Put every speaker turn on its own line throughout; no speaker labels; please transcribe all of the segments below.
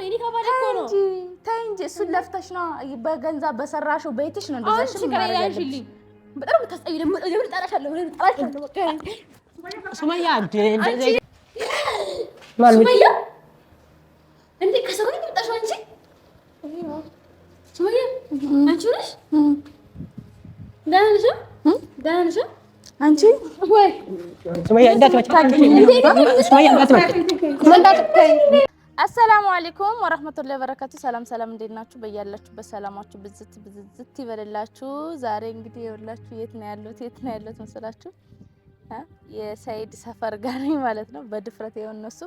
የኔ ከባለ እኮ ነው
ተይ እንጂ እሱን ለፍተሽ ነው በገንዘብ በሰራሽው ቤትሽ ነው እንደዛ
እሺ ከላይ ያንሽልኝ በጣም ተስጠይ ደግሞ ጠራሻለሁ በቃ
ሱመያ
ሱመያ እንዴ ከሰው ጋር የምትጣሽው አንቺ ሱመያ አንቺ ነሽ ደህና ነሽ
አንቺ
ወይ
ሱመያ
አሰላሙ አለይኩም ወራህመቱላሂ ወበረካቱ። ሰላም እንዴት ናችሁ? በያላችሁበት ሰላማችሁ ብዝት ይበልላችሁ። ዛሬ እንግዲህ ይኸውላችሁ የት ነው ያለሁት መሰላችሁ? የሰይድ ሰፈር ጋር ነኝ ማለት ነው። በድፍረት ይኸው እነሱ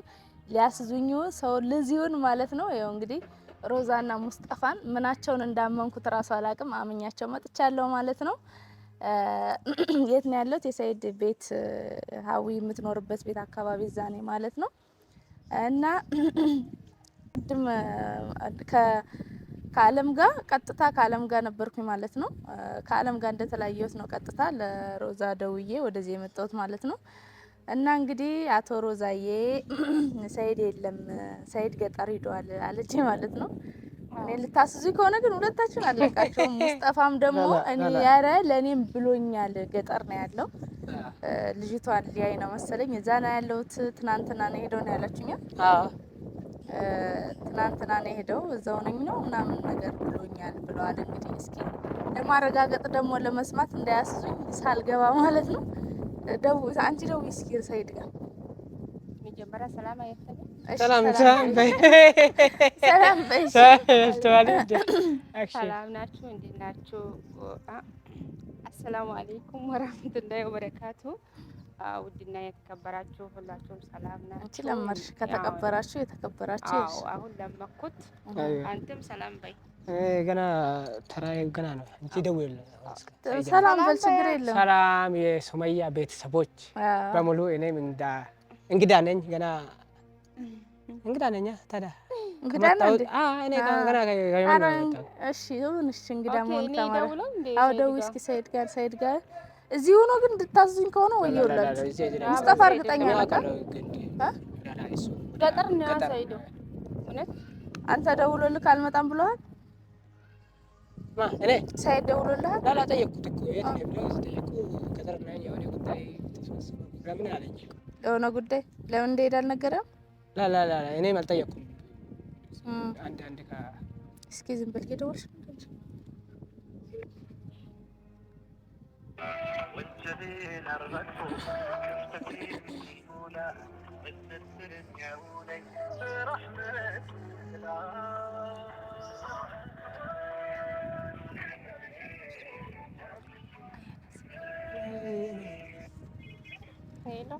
ሊያስዙኝ ሰው ልዚውን ማለት ነው። ይኸው እንግዲህ ሮዛና ሙስጠፋን ምናቸውን እንዳመንኩት እራሱ አላቅም አምኛቸው መጥቻለሁ ማለት ነው። የት ነው ያለሁት? የሰይድ ቤት ሀዊ የምትኖርበት ቤት አካባቢ እዛ ነኝ ማለት ነው። እና ከአለም ጋር ቀጥታ ከአለም ጋር ነበርኩኝ ማለት ነው። ከአለም ጋር እንደተለያየሁት ነው ቀጥታ ለሮዛ ደውዬ ወደዚህ የመጣሁት ማለት ነው። እና እንግዲህ አቶ ሮዛዬ ሰይድ የለም ሰይድ ገጠር ሂዷል አለች ማለት ነው። እኔ ልታስዙኝ ከሆነ ግን ሁለታችሁን አለቃችሁም። ሙስጠፋም ደግሞ እኔ ያረ ለኔም ብሎኛል ገጠር ነው ያለው ልጅቷን ሊያይ ነው መሰለኝ እዛ ነው ያለሁት። ትናንትና ነው ሄደው ነው ያላችሁኝ?
አዎ
ትናንትና ነው ሄደው እዛው ነኝ ነው ምናምን ነገር ብሎኛል ብለዋል። እንግዲህ እስኪ ለማረጋገጥ ደግሞ ለመስማት እንዳያስዙኝ ሳልገባ ማለት ነው። አንቺ ደውይ እስኪ ሰይድ ጋር መጀመሪያ ሰላም አይፈለም።
ሰላም
ናችሁ? እንዴት ናችሁ? አሰላሙ አለይኩም ወራህመቱላሂ ወበረካቱ። ውድና የተከበራችሁ ሁላችሁም ሰላም ናችሁ?
ለማርሽ ከተከበራችሁ የተከበራችሁ
አሁን ለመኩት አንተም ሰላም በይ።
ገና ተራዬ ገና ነው። አንቺ ደውይልኝ።
ሰላም በል ችግር የለም።
ሰላም የሱመያ ቤተሰቦች በሙሉ እኔም እንግዳ ነኝ ገና እንግዳ ነኝ። ታዲያ
እንግዳ ነኝ።
እኔ ገና
እሺ ይሁንሽ እንግዳ መሆን ተማረ። አዎ ደውይ እስኪ ሰይድ ጋር እዚህ ሆኖ ግን እንድታዙኝ ከሆነ ወይውላችሁ ሙስጠፋ እርግጠኛ ነኝ
ገጠር ነው ሰይዶ። እውነት
አንተ ደውሎልህ አልመጣም ብለዋል?
እኔ
ሰይድ ደውሎልሃል?
ላላጠየቅኩት እኮ የት ነው ብለው ሲጠይቁ ገጠር ነኝ የሆነ ጉዳይ ተሰብስበው ለምን አለኝ።
የሆነ ጉዳይ ለምን እንደሄደ አልነገረም?
ላ እኔም አልጠየቅኩም። አንድ
እስኪ ዝም ብለህ ደውልሽ
ሄሎ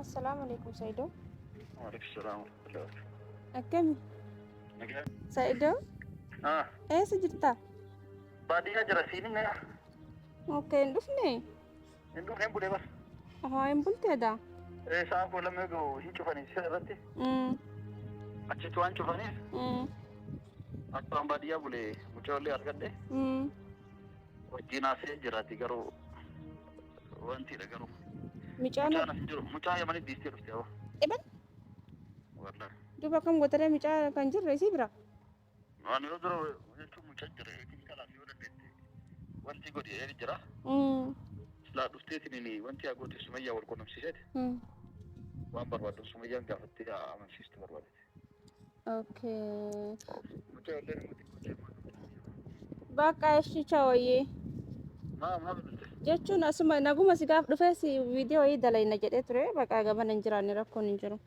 السلام عليكم سيدو.
وعليكم السلام ورحمة الله.
أكمل. سيدو. إيه سجلتا؟
بعدين جرسيني نيا.
أوكي ندفني.
ندفن بودي بس.
إن بولتي هذا.
إيه سام ولا ميجو هيشوفني سيرتي. أشتوان شوفني. أتوان بعديا بولي مجولي أركضه. وجينا سي جراتي كرو. وانتي لكرو. mucaa yamani diistee dhufte aba
iban duba kam gotare mucaa kan jirre si bira
ani yoo dura jechuun mucaa jira eetiin kalaaf yoo dandeette wanti godhe eeri jira silaa dhufteetiin wanti agooti sumayyaa wal qunnamsiiseeti waan barbaaddu sumayyaan gaafattee amansiistu barbaadete. mucaa illee namatti
bakka eshi chawaye jechuun asuma naguma si gaaf dhufee si viidiyoo wayii dalayna jedhee ture bakka gaban hin jiraanne rakkoon hin jiru.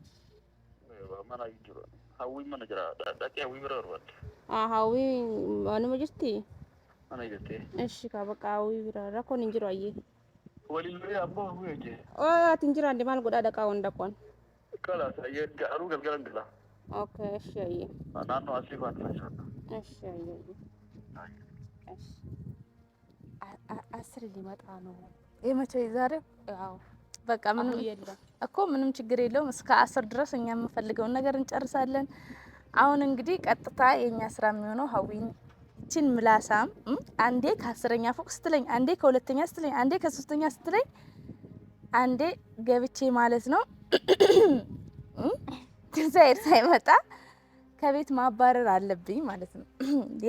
mana hin jiru hawwii mana jira dhaqee hawwii bira barbaadde.
hawwii manuma jirti.
mana jirti.
eshi ka bakka hawwii bira rakkoon hin jiru ayyee.
waliin lolii abbaa hawwii hojjee.
ati hin jiraanne maal godhaa dhaqaa wanda qoon.
kalaas ayyee garuu galgalan gala.
eshi ayyee.
naannoo asii faana jiraata.
eshi ayyee.
አስር ሊመጣ ነው የመቼ ዛሬው? አዎ በቃ ምንም እኮ ምንም ችግር የለውም። እስከ 10 ድረስ እኛ የምንፈልገውን ነገር እንጨርሳለን። አሁን እንግዲህ ቀጥታ የኛ ስራ የሚሆነው ሀዊን እቺን ምላሳም አንዴ ከ10ኛ ፎቅ ስትለኝ፣ አንዴ ከ2ኛ ስትለኝ፣ አንዴ ከ3ኛ ስትለኝ፣ አንዴ ገብቼ ማለት ነው ሰይድ ሳይመጣ ከቤት ማባረር አለብኝ ማለት ነው።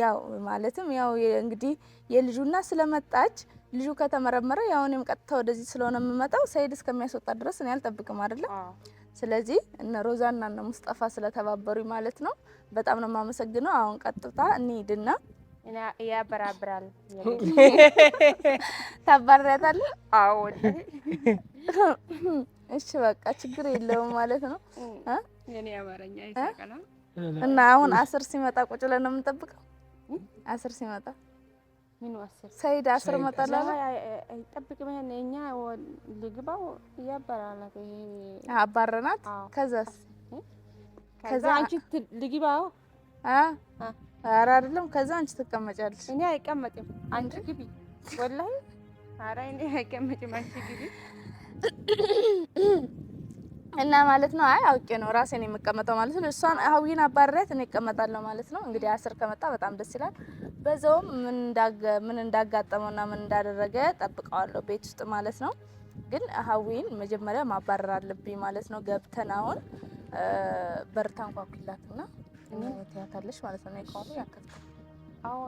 ያው ማለትም ያው እንግዲህ የልጁና ስለመጣች ልጁ ከተመረመረ ያው እኔም ቀጥታ ወደዚህ ስለሆነ የምመጣው ሰይድ እስከሚያስወጣ ድረስ እኔ አልጠብቅም አይደለ? ስለዚህ እነ ሮዛና እነ ሙስጠፋ ስለተባበሩኝ ማለት ነው በጣም ነው የማመሰግነው። አሁን ቀጥታ እንሂድና
እና ያበራብራል
ታባረሪያታለህ?
አዎ
እሺ በቃ ችግር የለውም ማለት ነው።
የኔ አማርኛ ይሳቀና
እና አሁን አስር ሲመጣ ቁጭ ብለን ነው የምንጠብቀው። አስር ሲመጣ
ምን ወሰደ
ሰይድ አስር መጣላላ
አይጠብቅ ማለት እኛ ልግባው ያበራላት
አባረናት። ከዛስ
ከዛ አንቺ ልግባው
ኧረ አይደለም ከዛ አንቺ ትቀመጫለሽ።
እኔ አይቀመጥም አንቺ ግቢ ወላሂ ኧረ እኔ አይቀመጥም አንቺ ግቢ እና ማለት ነው። አይ አውቄ ነው ራሴን የምቀመጠው ማለት ነው። እሷን ሀዊን አባረሪያት እኔ እቀመጣለሁ ማለት ነው። እንግዲህ አስር ከመጣ በጣም ደስ ይላል። በዛውም ምን እንዳጋጠመውና ምን እንዳደረገ ጠብቀዋለሁ ቤት ውስጥ ማለት ነው። ግን ሀዊን መጀመሪያ ማባረር አለብኝ ማለት ነው። ገብተን አሁን በር ታንኳኩላትና ትያታለሽ ማለት ነው። ይቆሉ ያከተ አዎ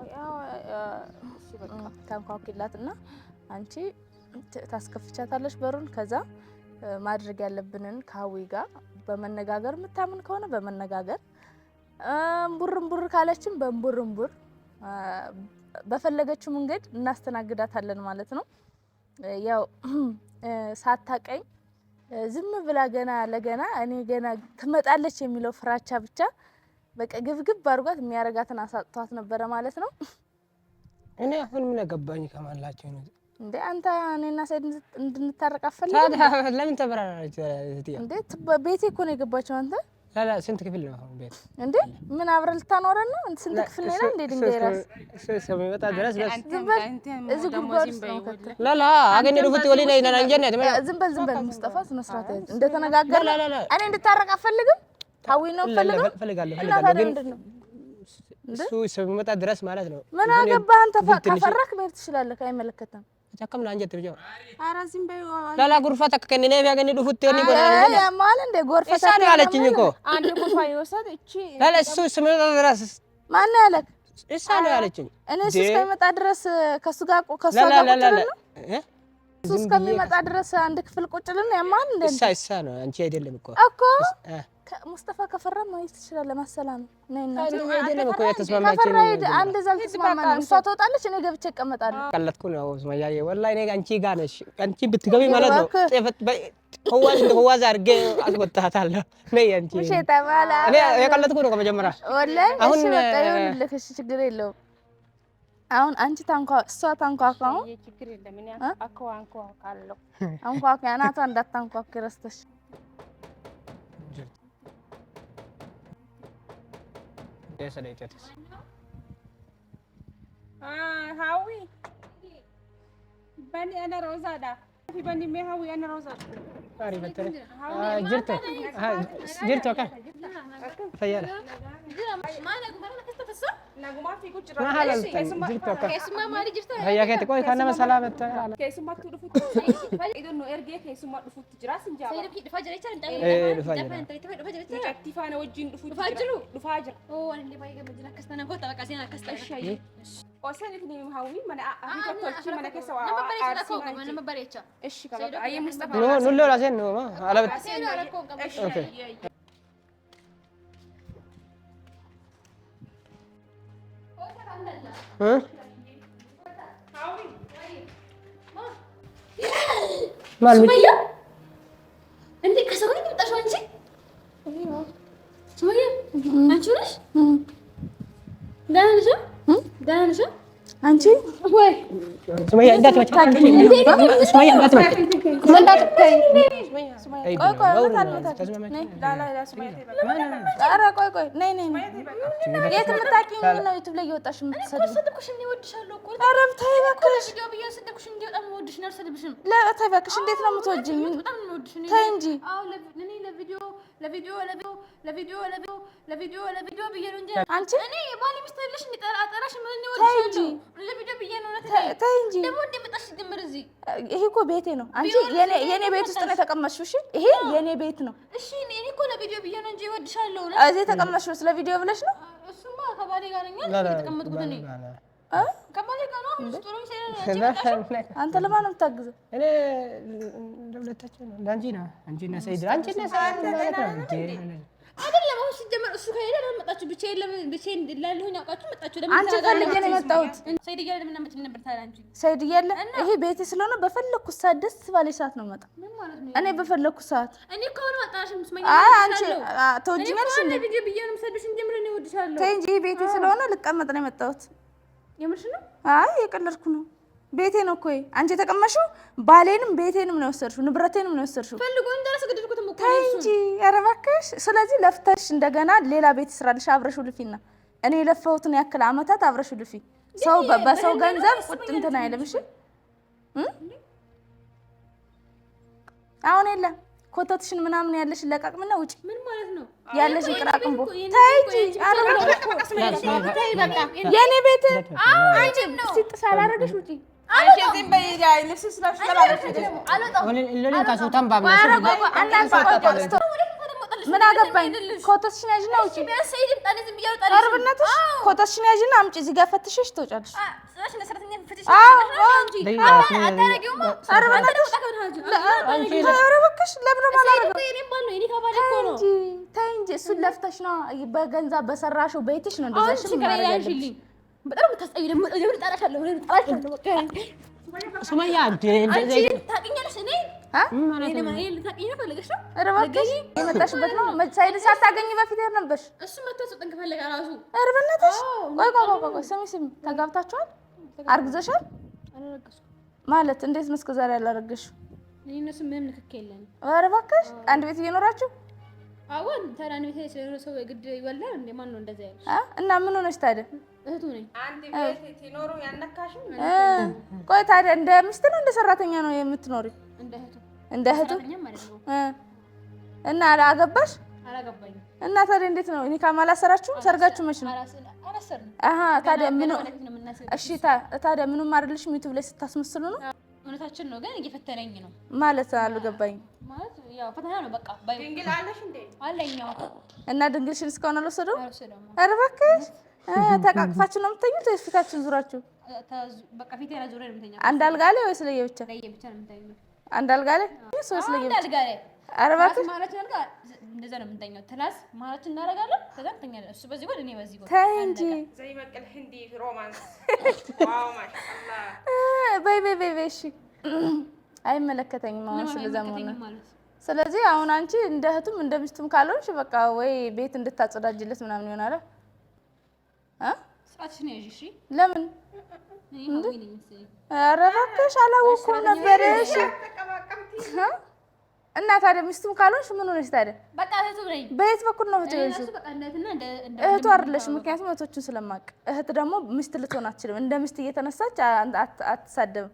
እሺ በቃ ታንኳኩላትና አንቺ ታስከፍቻታለሽ በሩን። ከዛ ማድረግ ያለብንን ከሀዊ ጋር በመነጋገር የምታምን ከሆነ በመነጋገር ቡር ካለችን በቡር በፈለገችው መንገድ እናስተናግዳታለን ማለት ነው። ያው ሳታቀኝ ዝም ብላ ገና ለገና እኔ ገና ትመጣለች የሚለው ፍራቻ ብቻ በቃ ግብግብ አድርጓት የሚያረጋትን አሳጥቷት ነበረ ማለት ነው።
እኔ አሁን ምን አገባኝ ከማላችሁ ነው
እንዴ? አንተ እኔና ሰይድ እንድንታረቅ አፈልግ
ታዲያ ለምን ተበራራች?
እንዴ ቤቴ እኮ ነው የገባችው። አንተ
ላላ ስንት ክፍል ነው አሁን ቤት?
እንዴ ምን አብረን ልታኖረን ነው? ስንት ክፍል ነው እንዴ? ድንጋይ ራስ
ሰሚመጣ ድረስ
እዚህ ጉድጓድ ውስጥ ነው ከተተ
ላላ አገኘ ዱፍት ወሊ ነይ ነና እንጀነ
ዝም በል ሙስጠፋ መስራት እንደተነጋገር እኔ እንድታረቅ አፈልግም። ሀዊ ነው ፈልጋለሁ
ግን እሱ ሰሚመጣ ድረስ ማለት ነው።
ምን አገባህ አንተ? ከፈራክ መሄድ ትችላለህ። አይመለከተም።
ተከም ላንጀት ብቻው
አራዚም በይ
ላላ ጉርፋታ ከከነኔ ቢያገኝ ዱፍት ወሊ
ያ ማለት እንደ ጎርፈታ
እሳኔ አለችኝ እኮ
አንድ ጉርፋ ይወሰድ እቺ
ላላ እሱ ሰሚመጣ ድረስ
ማን ያለክ?
እሳኔ አለችኝ።
እኔ እሱ እስከሚመጣ ድረስ ከሱ ጋር ቁጭ ነው እሱ እስከሚመጣ ድረስ አንድ ክፍል ቁጭ ልን ያማን እንደ
እሳ ነው አንቺ አይደለም እኮ
ሙስጠፋ ከፈራ ማይት ትችላለህ። ማሰላም ነይና
አይደለም እኮ የተስማማችሁ
አንድ ዘል ተስማማን። እሷ ትወጣለች እኔ ገብቼ እቀመጣለሁ።
ቀለጥኩ ነው ሱመያዬ ወላሂ እኔ አንቺ ጋር ነሽ። አንቺ ብትገቢ ማለት ነው ህዋዝ አድርጌ አስወጣታለሁ። ነይ አንቺ
እሺ ተባላ
እኔ የቀለጥኩ ነው ከመጀመሪያ
ወላሂ እሺ በቃ ይሁንልህ። እሺ ችግር የለውም። አሁን አንቺ እሷ ታንኳኳው
ችግር የለም። እኔ አንኳኳለሁ
አንኳኳ አናቷ እንዳታንኳኩ ረስተሽ
ሰለይተስ
ሀዊ በኒ አና ሮዛዳ በኒ ሀዊ አና ሮዛዳ
አሪ በተረ ጅርቶ ካ ፈያለ
نعم في كل
ما هلا جبتك هيا كده كويس انا مسلامه
كيسما تدفوت اذا انه ارجع كيسما دفوت جراس انجا
سيدك دفاجر ايش انت
دفاجر
اكتفى انا وجين دفوت دفاجر
هو اللي بايق مدينه كستنا قلت بقى زين كستا
الشيء وسالتني مهوي من ابي من كسوا
انا ما بريتش
ايش كده اي مصطفى
نقول له عشان ما على
اوكي
ها
سمية انت كسروني بتطشوا انت ايوه سمية انت وش دانشا
አንቺ
ወይ
سمية እንዳት ወጣ سمية እንዳት ወጣ
ቆይ ነይ የት የምታውቂኝ ነው? ዩቲዩብ ላይ እየወጣሽ የምትሰድብሽ
ሰድብኩሽ እንዴ? እወድሻለሁ እኮ
ኧረ ተይ እባክሽ
ቪዲዮ ብዬ ሰድብኩሽ እንዴ? በጣም እወድሽ ነው። አልሰድብሽም።
ተይ እባክሽ። እንዴት ነው የምትወጂኝ?
በጣም ነው የምወድሽ።
ተይ እንጂ።
አዎ ለኔ ለቪዲዮ ለቪዲዮ ብዬ ነው እንጂ
አንቺ
እኔ የባሌ ሚስት አይደለሽ እንዴ? ጠራሽ ምን ነው
ተይ እንጂ
ለቪዲዮ ብዬ ነው።
ተይ እንጂ
ደግሞ እንደመጣሽ ጀምር እዚህ
ይሄ እኮ ቤቴ ነው። አንቺ የኔ ቤት ውስጥ ነው የተቀመጥሽው። እሺ ይሄ የኔ ቤት ነው።
እሺ እኔ እኮ ለቪዲዮ ብዬ ነው እንጂ እወድሻለሁ።
እዚህ የተቀመጥሽው ስለ ቪዲዮ ብለሽ ነው?
እሱማ ከባሌ ጋር ነኝ የተቀመጥኩት እኔ ከባሌ ጋር ነው። ስጦሮኝ
አንተ ለማን ነው የምታግዘው?
እኔ ለሁለታችን ነው። አንቺ ነው አንቺና ሰይድ አንቺና ሰይድ ማለት ነው እንዴ?
አይደለም አሁን ሲጀመር እሱ ከሄደ ለምን መጣችሁ? ብቻዬን ላለሁኝ አውቃችሁ መጣችሁ። ለምን
አንቺ ፈልጌ ነው የመጣሁት።
ሰይድ እያለ ለምን አመጪ ነበር ታዲያ? አንቺ
ሰይድ እያለ ይሄ ቤቴ ስለሆነ በፈለኩት ሰዓት ደስ ባለኝ ሰዓት ነው የምመጣው።
ምን ማለት ነው?
እኔ በፈለኩት ሰዓት
እኔ እኮ ነው አጣሽም ስመኝ
አንቺ ተወጂኛለሽ እንዴ?
ቪዲዮ ብዬ ነው የምሰድብሽ እንጂ ምን ነው እወድሻለሁ።
ተይ እንጂ ቤቴ ስለሆነ ልቀመጥ ነው የመጣሁት።
የምርሽ ነው?
አይ የቀለድኩ ነው። ቤቴ ነው እኮ አንቺ የተቀመሽው። ባሌንም ቤቴንም ነው የወሰድሽው፣ ንብረቴንም ነው የወሰድሽው።
ፈልጎ እንዳላስገድድኩት እኮ
ተይ እንጂ ኧረ እባክሽ። ስለዚህ ለፍተሽ እንደገና ሌላ ቤት ስራልሽ አብረሽው ልፊና እኔ የለፈሁትን ያክል አመታት አብረሽው ልፊ። ሰው በሰው ገንዘብ ቁጭ እንትን አይልም። እሺ አሁን የለም ኮተትሽን ምናምን ያለሽ ለቃቅምና ውጪ።
ምን ማለት ነው?
ያለሽ ቅራቅምቦ ተይ እንጂ የኔ ቤት አንቺ ሲጥሳ አላረገሽ ውጪ። ምን አገባኝ? ኮተትሽን ያዥና ውጪ። ኮተትሽን ያዥና አምጪ። እዚህ ጋር ፈትሸሽ ትወጫለሽ። ተይ እንጂ እሱን ለፍተሽ ነው በገንዘብ በሰራሽው ቤትሽ ነው እንደዛሽ ማረጋልኝ።
በጣም ተስጠይ ደግሞ ጠራሻለሁ።
ሱመያ
ታውቂኛለሽ እኔ
የመጣሽበት ነው። ሳይድ ሳታገኝ በፊት ሄድ ነበርሽ።
እሱ መጥቶ ሰጠን ከፈለገ ራሱ
ኧረ በእናትሽ ቆይ ስሚ ተጋብታችኋል? አርግዘሻል ማለት እንዴት ነው? እስከ ዛሬ ያላረገሽው?
እነሱ ምንም ንክክ የለንም።
ኧረ እባክሽ አንድ ቤት እየኖራችሁ?
አዎን ታዲያ አንድ ቤት ስለሆነ ሰው ግድ ይወላል እንዴ? ማን ነው እንደዛ ያለሽ?
እና ምን ሆነሽ ታዲያ?
እህቱ ነኝ።
አንድ ቤት ሲኖሩ ያነካሽው?
ቆይ ታዲያ እንደ ሚስት ነው እንደ ሰራተኛ ነው የምትኖሪው? እንደ እህቱ እና አገባሽ?
አላገባኝም።
እና ታዲያ እንዴት ነው? እኔ ካላሰራችሁ ሰርጋችሁ መች ነው? ታዲያ ምን? እሺ ታዲያ ምንም አይደለሽም። ዩቲዩብ ላይ ስታስመስሉ ነው።
እውነታችን ነው ግን እየፈተነኝ ነው
ማለት አልገባኝም።
ማለት ያው ፈተና ነው በቃ።
ድንግል አለሽ እንዴ?
አለኝ።
እና ድንግልሽን እስካሁን አልወሰደው? ኧረ እባክሽ ተቃቅፋችሁ ነው የምትተኙት ወይስ ፊታችሁን ዙራችሁ?
በቃ ፊቴ ላይ ዙሬ ነው የምተኛው።
አንድ አልጋ ላይ ወይስ ለየብቻ?
ለየብቻ ነው የምተኛው።
አንድ አልጋ ላይ ወይስ ለየብቻ?
አንድ አልጋ ላይ።
ኧረ እባክሽ
ማለት ነው እንደዛ ነው የምንተኛው። ትላስ ማለት እናደርጋለን። ከዛ እንተኛለን። እሱ በዚህ ጎን እኔ በዚህ ጎን።
ተይ እንጂ
ዘይ በቀል ህንዲ ሮማንስ። ዋው ማሻአላ።
በይ እሺ አይመለከተኝም አሁን ስለዛም ሆነ። ስለዚህ አሁን አንቺ እንደ እህቱም እንደ ሚስቱም ካልሆንሽ በቃ ወይ ቤት እንድታጸዳጅለት ምናምን ይሆናል።
ሰዓትሽን ያዥ እሺ።
ለምን? ኧረ እባክሽ አላወኩም ነበር። እሺ እና ታዲያ ሚስቱም ካልሆንሽ ምን ሆነሽ ታዲያ?
በቃ እህቱ ነኝ።
በየት በኩል ነው እህቱ? እህቱ አይደለሽም። ምክንያቱም እህቶችን ስለማቅ እህት ደግሞ ሚስት ልትሆን አትችልም። እንደ ሚስት እየተነሳች አትሳደብም።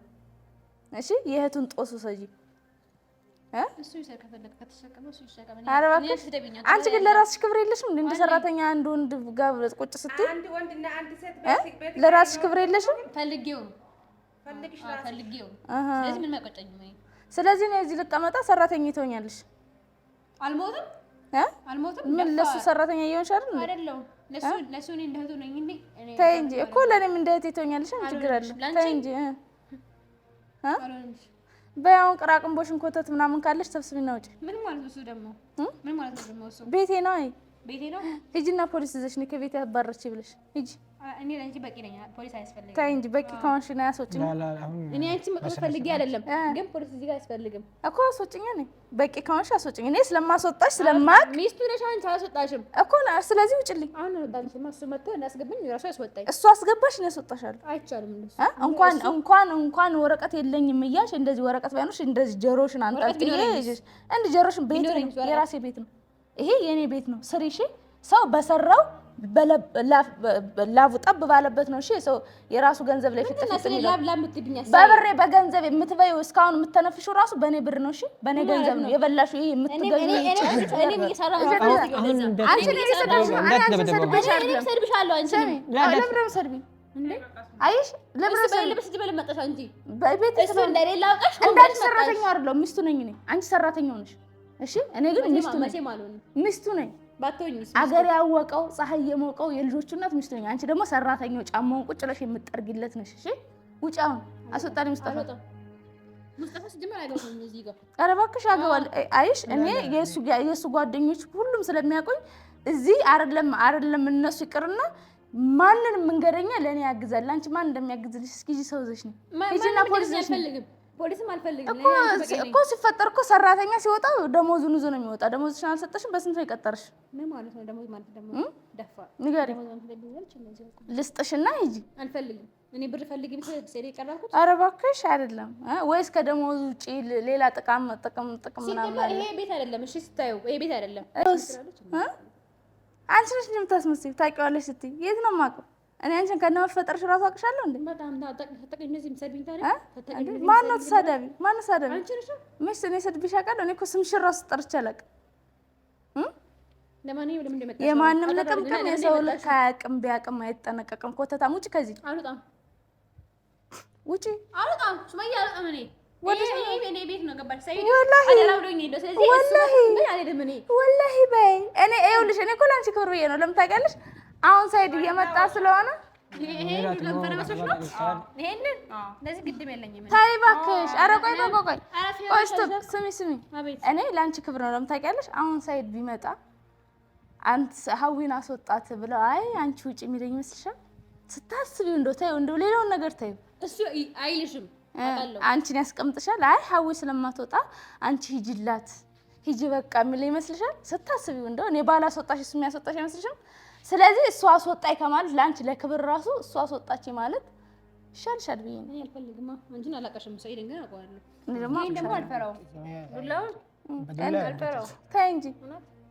እሺ የእህቱን ጦስ ሰጂ
እሱ ይሰር ከፈለከ ከተሸከመ እሱ ይሸከመ።
ኧረ እባክሽ አንቺ ግን ለራስሽ ክብር የለሽም እንደ ሰራተኛ አንድ ወንድ ጋር ቁጭ ስትይ
አንድ ወንድና አንድ ሴት ቤት
ለራስሽ ክብር የለሽም?
ፈልጌው ነው። ስለዚህ ምን አይቆጨኝም።
ስለዚህ ነው እዚህ ልቀመጣ ሰራተኛ ትሆኛለሽ።
አልሞትም
ምን ለሱ ሰራተኛ እየሆንሽ
አይደለም። ለሱ እኔ እንደ እህቱ ነኝ እንዴ?
ተይ እንጂ እኮ ለኔም እንደ እህቴ ትሆኛለሽ። ምን ችግር አለ? ተይ እንጂ በያውን ቅራቅንቦሽን ኮተት ምናምን ካለሽ ሰብስቢና ውጪ።
ምን ማለት ነው? እሱ ደግሞ ምን ማለት ነው? ደግሞ እሱ
ቤቴ ነው።
ቤቴ ነው።
ሂጂና ፖሊስ ይዘሽ ነው ከቤት ያባረርሽ ብለሽ ሂጂ።
እኔ ለአንቺ በቂ ነኝ። ፖሊስ አያስፈልግም።
ተይ እንጂ በቂ ከሆንሽ ነው ያስወጪኝ።
እኔ አንቺ መቅረብ ፈልጌ አይደለም፣ ግን ፖሊስ እዚህ ጋር አያስፈልግም
እኮ አስወጪኝ። እኔ በቂ ከሆንሽ አስወጪኝ። እኔ ስለማስወጣሽ ስለማቅ
ሚስቱ ነሽ አንቺ። አላስወጣሽም
እኮ ስለዚህ ውጪልኝ።
አሁን ወጣልሽ። እሱ መጥቶ እናስገባኝ ራሱ ያስወጣኝ።
እሱ አስገባሽ ነው ያስወጣሻለሁ።
አይቻልም እንደሱ።
እንኳን ወረቀት የለኝም እያልሽ እንደዚህ ወረቀት ባይኖርሽ እንደዚህ ጀሮሽን አንጠልጥዬ እንደ ጀሮሽን ቤት ነው የራሴ ቤት ነው። ይሄ የኔ ቤት ነው። ስሪሽ ሰው በሰራው ላቡ ጠብ ባለበት ነው። እሺ ሰው የራሱ ገንዘብ ላይ ፊት በብሬ በገንዘብ የምትበይው እስካሁን የምትተነፍሽው ራሱ በኔ ብር ነው። እሺ በኔ ገንዘብ ነው የበላሽው። ይሄ የምትገቢው አንቺ ነሽ የሰደብሽ። አንቺ ሰድብሻለሁ። አንቺ ለምን ሰድብኝ እንዴ? አይሽ ለምን ሰድብሽ መጣሽ አንቺ በቤት እንደሌላ አውቀሽ እንዳንቺ ሰራተኛ አይደለም ሚስቱ ነኝ እኔ። አንቺ ሰራተኛው ነሽ። እሺ እኔ ግን ሚስቱ ነኝ። ባቶኝስ አገር ያወቀው ፀሐይ የሞቀው የልጆቹ እናት ሚስቱ ነኝ። አንቺ ደግሞ ሰራተኛው ጫማውን ቁጭ ብለሽ የምትጠርጊለት ነሽ። እሺ ውጪ አሁን አስወጣልኝ ሙስጠፋ ሲጀመር አይገባም እዚህ ጋር። ኧረ እባክሽ አገባል። አይሽ እኔ የሱ ጓደኞች ሁሉም ስለሚያውቁኝ እዚህ አይደለም እነሱ ይቅርና ማንንም መንገደኛ ለኔ ያግዛል። አንቺ ማን እንደሚያግዝልሽ እስኪ እዚህ ሰው ዘሽ ነው እዚህና ፖሊስም አልፈልግም እኮ ሲፈጠር እኮ ሰራተኛ ሲወጣ ደሞዙን ይዞ ነው የሚወጣ። ደሞዝሽን አልሰጠሽም። በስንት ነው የቀጠረሽ? ምን ማለት ነው ደሞዝ ማለት ደግሞ ደፋ ንገሪ። ልስጥሽና ሂጂ። አልፈልግም እኔ ብር ፈልጊ ብትሰሪ ቀራልኩት። ኧረ እባክሽ አይደለም ወይስ ከደሞዝ ውጪ ሌላ ጥቅም ምናምን አለ? ይሄ ቤት አይደለም። እሺ ስታዩ ይሄ ቤት አይደለም። አንቺ ነሽ እንደምታስመስዪው ታውቂዋለሽ ስትይ የት ነው የማውቀው እኔ አንቺን ከነመፈጠርሽ እራሱ አውቅሻለሁ እንዴ? በጣም ታጠቅኝ እዚህ ምሰድብኝ ታዲያ ማን ነው ተሳዳቢ? ማን ነው ተሳዳቢ? አንቺ ነሽ። ምንስ እኔ ሰድብሽ አውቃለሁ? እኔ እኮ ስምሽን እራሱ ጠርቼ አላውቅም። ለማንኛውም ለምን እንደመጣሽ የማንም ልቅምቅም የሰው ልክ አያውቅም። ቢያውቅም አይጠነቀቅም። ኮተታም ውጪ ከዚህ አልወጣም። ውጪ አልወጣም። ሱመያ አልወጣም። እኔ ቤት ነው ገባሽ? ሳይድ አደራውዶኝ ነው። ስለዚህ ምን አልሄድም እኔ ወላሂ በይ እኔ ይኸውልሽ እኔ እኮ ላንቺ ክብር ብዬሽ ነው። ለምን ታውቂያለሽ? አሁን ሳይድ እየመጣ ስለሆነ ይሄ ለምፈረመሰሽ ነው። ይሄንን ለዚህ ግድም የለኝም። ታይ እባክሽ። ኧረ ቆይ ስሚ እኔ ላንቺ ክብር ነው። ለምን ታውቂያለሽ? አሁን ሳይድ ቢመጣ አንተ ሀዊን አስወጣት ብለው አይ አንቺ ውጪ የሚለኝ ይመስልሻል? ስታስቢው እንደው ሌላውን ነገር ታዩ እሱ አይልሽም። አንቺን ያስቀምጥሻል። አይ ሀዊ ስለማትወጣ አንቺ ሂጂላት ሂጂ በቃ የሚለኝ ይመስልሻል? ስታስቢው እንደው እኔ ባላስወጣሽ እሱ የሚያስወጣሽ አይመስልሽም? ስለዚህ እሷ አስወጣኝ ከማለት ለአንቺ ለክብር ራሱ እሷ አስወጣች ማለት ይሻልሻል ብዬ ነው። አልፈልግማ አንቺን አላቀሽም። ሰይድ ግን አውቀዋለሁ። እኔ ደግሞ አልፈራውም። ዱላውን አልፈራውም። ተይ እንጂ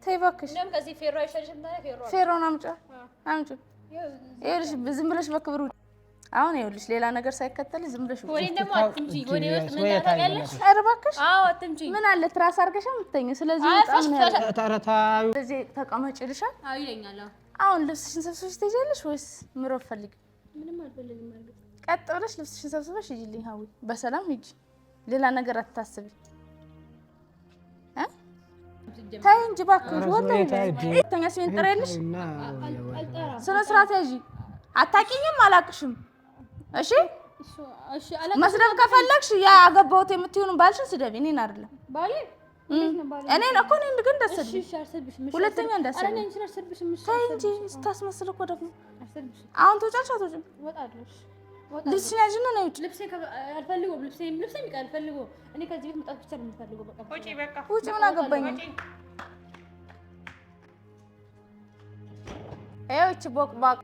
ተይ እባክሽ። እንደውም ከዚህ ፌሮ አይሻልሽም? ታዲያ ፌሮን አምጪ። ይኸውልሽ ዝም ብለሽ በክብር አሁን ይኸውልሽ ሌላ ነገር ሳይከተልሽ ዝም ብለሽ ወሬ ደግሞ አትምጪ። ወሬ ውስጥ ምን ታደርጊያለሽ? ኧረ እባክሽ አዎ አትምጪ። ምን አለ ትራስ አድርገሽ የምትተኚው? ስለዚህ በጣም ነው ተረታዩ። ስለዚህ ተቀመጭ ይልሻል። አዎ ይለኛል። አሁን ልብስሽን ሰብስበሽ ትሄጃለሽ ወይስ ምሮጥ ፈልጊ? ምንም አልፈልግም ማለት ቀጥ ብለሽ ልብስሽን ሰብስበሽ ሂጂልኝ ሀዊ። በሰላም ሂጂ። ሌላ ነገር አታስቢ። ታይ እንጂ እባክሽ ወጣ ተኛ ሲን ጥሬልሽ ስነ ስርዓት ያዢ። አታውቂኝም አላቅሽም። እሺ መስደብ ከፈለግሽ ያ አገባሁት የምትሆኑ ባልሽን ስደቢ። እኔን አይደለም ባሌ እኔን እኮ እኔን ግን እንዳትሰድቢ። ሁለተኛ እንዳትሰድቢ። ተይ እንጂ ስታስመስል እኮ ደግሞ አሁን ትወጫለሽ አትወጪም? ልብስሽን ያዥና ነው ውጪ። ልብሴ አልፈልገውም። ልብሴ የሚቀር አልፈልገውም። እኔ ከዚህ ቤት መውጣት ብቻ ነው የምፈልገው። በቃ ውጪ በቃ ውጪ። ምን አገባኝ? ይኸው እቺ ቦቅባቅ